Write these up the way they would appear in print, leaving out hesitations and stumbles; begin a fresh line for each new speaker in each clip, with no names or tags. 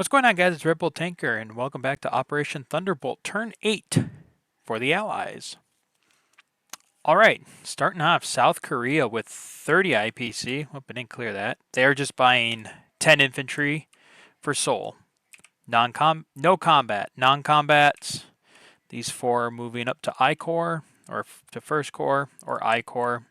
What's going on, guys? It's Red Bull Tanker, and welcome back to Operation Thunderbolt, Turn 8 for the Allies. Alright, starting off, South Korea with 30 IPC. Hope I didn't clear that. They're just buying 10 infantry for Seoul. No combat. Non-combats. These four are moving up to I Corps, or to First Corps, or I Corps.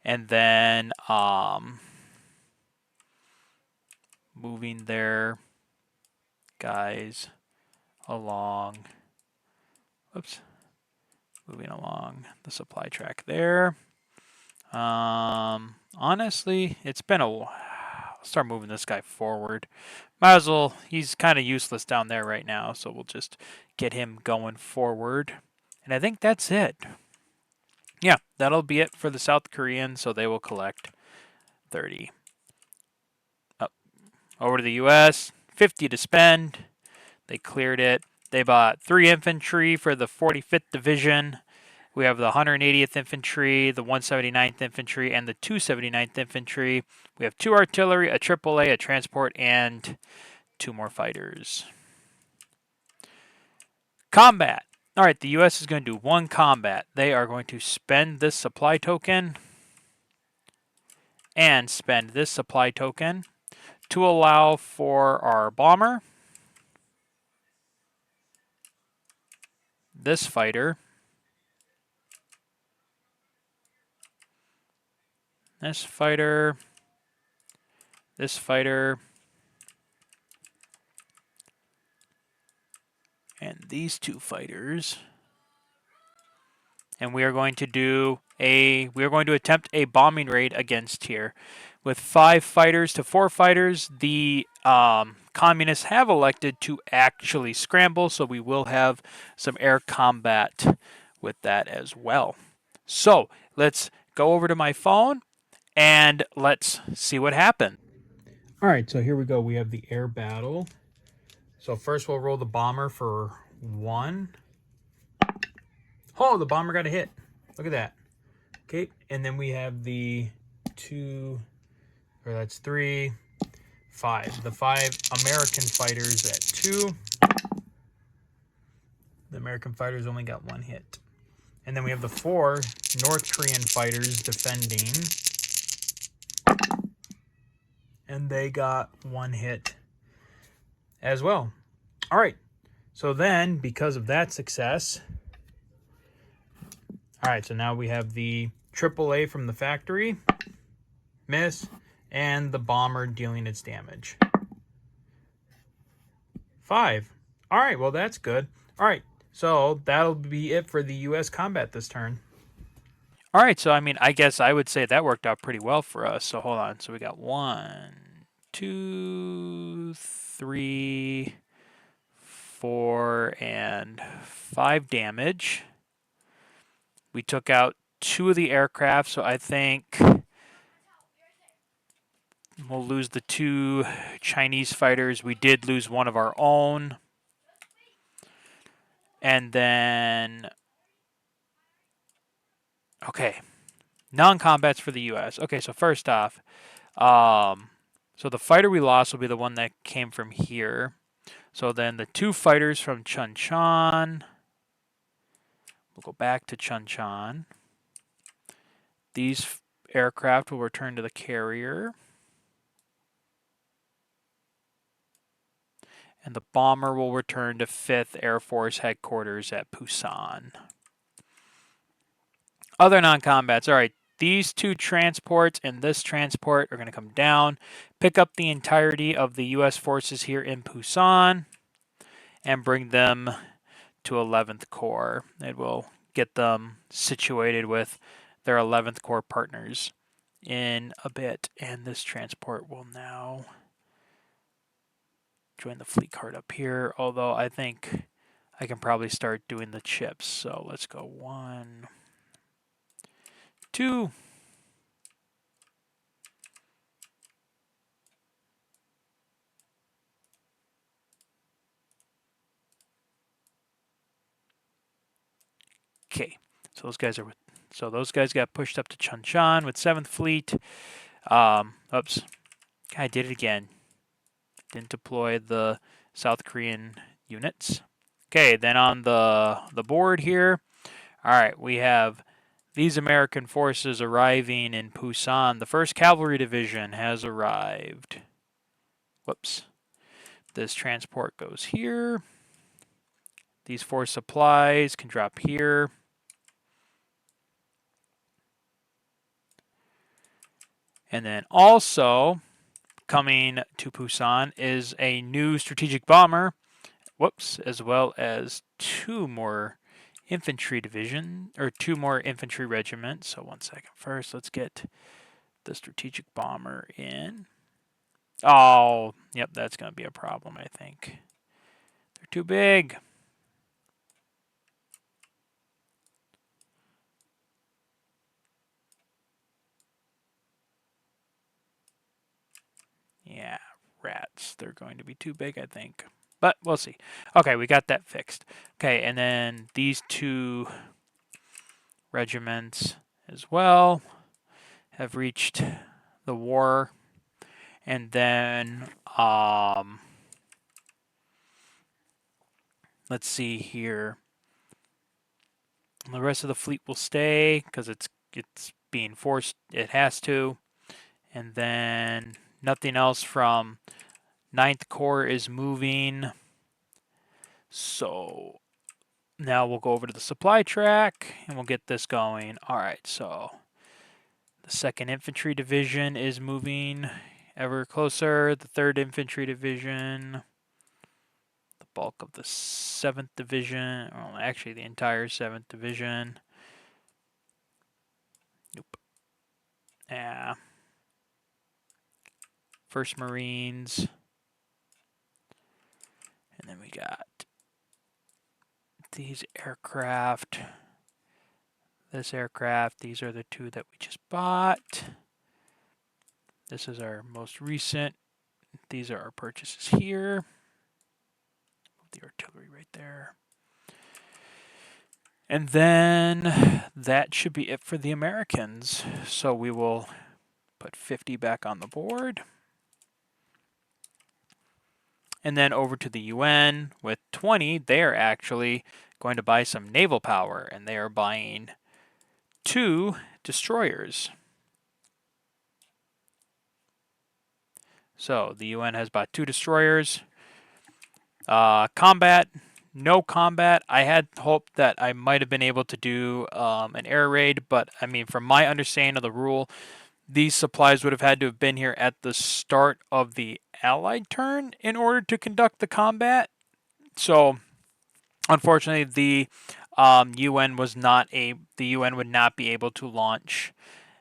And then, moving their guys along. Whoops. Moving along the supply track there. Honestly, it's been a while. I'll start moving this guy forward. Might as well. He's kind of useless down there right now, so we'll just get him going forward. And I think that's it. Yeah, that'll be it for the South Koreans, so they will collect 30. Up. Over to the U.S., 50 to spend. They cleared it. They bought 3 infantry for the 45th Division. We have the 180th Infantry, the 179th Infantry, and the 279th Infantry. We have 2 artillery, a AAA, a transport, and 2 more fighters. Combat. All right, the U.S. is going to do 1 combat. They are going to spend this supply token and spend this supply token to allow for our bomber, this fighter, this fighter, this fighter, and these 2 fighters. And we are going to attempt a bombing raid against here. With 5 fighters to 4 fighters, the communists have elected to actually scramble, so we will have some air combat with that as well. So let's go over to my phone and let's see what happened. All right, so here we go. We have the air battle. So first we'll roll the bomber for 1. Oh, the bomber got a hit. Look at that. Okay, and then we have the 2, or that's 3, 5. The 5 American fighters at 2. The American fighters only got 1 hit. And then we have the 4 North Korean fighters defending. And they got 1 hit as well. All right, so then because of that success, all right, so now we have the AAA from the factory, miss, and the bomber dealing its damage. 5. All right, well, that's good. All right, so that'll be it for the U.S. combat this turn. All right, so I guess I would say that worked out pretty well for us. So hold on. So we got 1, 2, 3, 4, and 5 damage. We took out 2 of the aircraft, so I think we'll lose the 2 Chinese fighters. We did lose 1 of our own. And then, okay, non-combats for the U.S. Okay, so first off, so the fighter we lost will be the one that came from here. So then the 2 fighters from Chuncheon. We'll go back to Chuncheon. These aircraft will return to the carrier. And the bomber will return to 5th Air Force Headquarters at Busan. Other non-combats. All right, these 2 transports and this transport are going to come down, pick up the entirety of the U.S. forces here in Busan, and bring them to 11th Corps. It will get them situated with their 11th Corps partners in a bit. And this transport will now join the fleet card up here, although I think I can probably start doing the chips. So let's go 1, 2. Okay, so those guys got pushed up to Chuncheon with 7th Fleet. Oops, I did it again. Didn't deploy the South Korean units. Okay, then on the board here, all right, we have these American forces arriving in Busan. The 1st Cavalry Division has arrived. Whoops. This transport goes here. These 4 supplies can drop here. And then also coming to Busan is a new strategic bomber. Whoops, as well as 2 more infantry division, or 2 more infantry regiments. So 1 second. First, let's get the strategic bomber in. Oh, yep, that's going to be a problem, I think. They're too big. Yeah, rats. They're going to be too big, I think. But we'll see. Okay, we got that fixed. Okay, and then these 2 regiments as well have reached the war. And then, let's see here. The rest of the fleet will stay because it's being forced. It has to. And then nothing else from 9th Corps is moving. So now we'll go over to the supply track and we'll get this going. All right, so the 2nd Infantry Division is moving ever closer. The 3rd Infantry Division, the bulk of the 7th Division, well, actually the entire 7th Division. Nope. Yeah. 1st Marines. And then we got these aircraft. This aircraft. These are the 2 that we just bought. This is our most recent. These are our purchases here. The artillery right there. And then that should be it for the Americans. So we will put 50 back on the board. And then over to the UN with 20, they are actually going to buy some naval power, and they are buying 2 destroyers. So the UN has bought 2 destroyers. Combat, no combat. I had hoped that I might have been able to do an air raid, but I mean, from my understanding of the rule, these supplies would have had to have been here at the start of the Allied turn in order to conduct the combat. So, unfortunately, the UN was not the UN would not be able to launch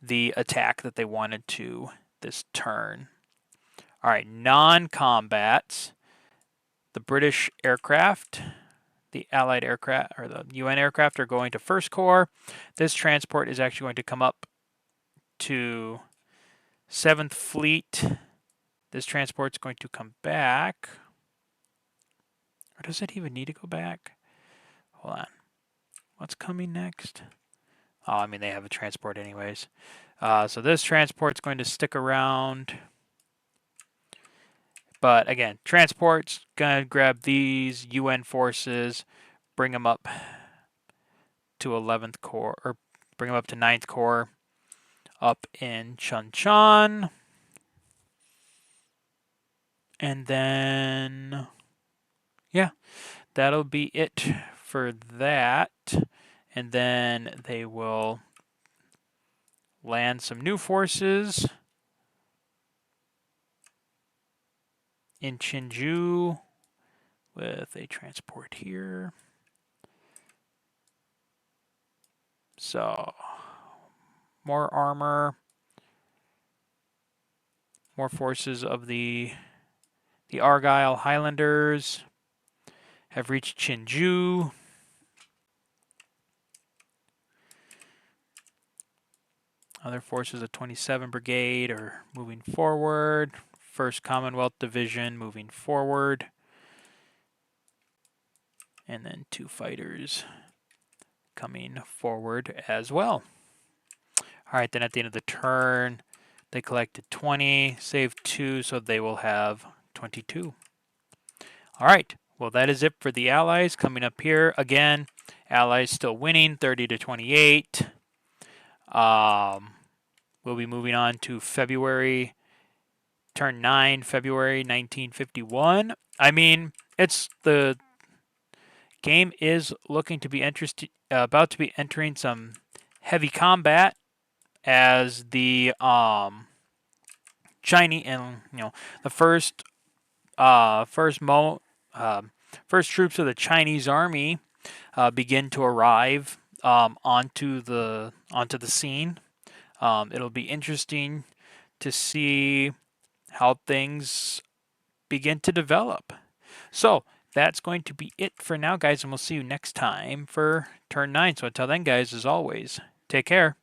the attack that they wanted to this turn. All right, non-combats. The British aircraft, the Allied aircraft, or the UN aircraft are going to 1st Corps. This transport is actually going to come up to 7th Fleet. This transport's going to come back. Or does it even need to go back? Hold on. What's coming next? Oh, I mean, they have a transport anyways. So this transport's going to stick around. But again, transport's going to grab these UN forces, bring them up to 11th Corps, or bring them up to 9th Corps, up in Chuncheon. And then, yeah, that'll be it for that. And then they will land some new forces in Chinju with a transport here. So, more armor, more forces of the Argyle Highlanders have reached Chinju. Other forces of 27 Brigade are moving forward. 1st Commonwealth Division moving forward. And then 2 fighters coming forward as well. All right, then at the end of the turn, they collected 20, saved 2, so they will have 22. All right. Well, that is it for the Allies. Coming up here again, Allies still winning, 30 to 28. We'll be moving on to February, turn 9, February 1951. I mean, it's the game is looking to be about to be entering some heavy combat as the Chinese and the first troops of the Chinese army begin to arrive onto the scene. It'll be interesting to see how things begin to develop. So that's going to be it for now, guys, and we'll see you next time for turn 9. So until then, guys, as always, take care.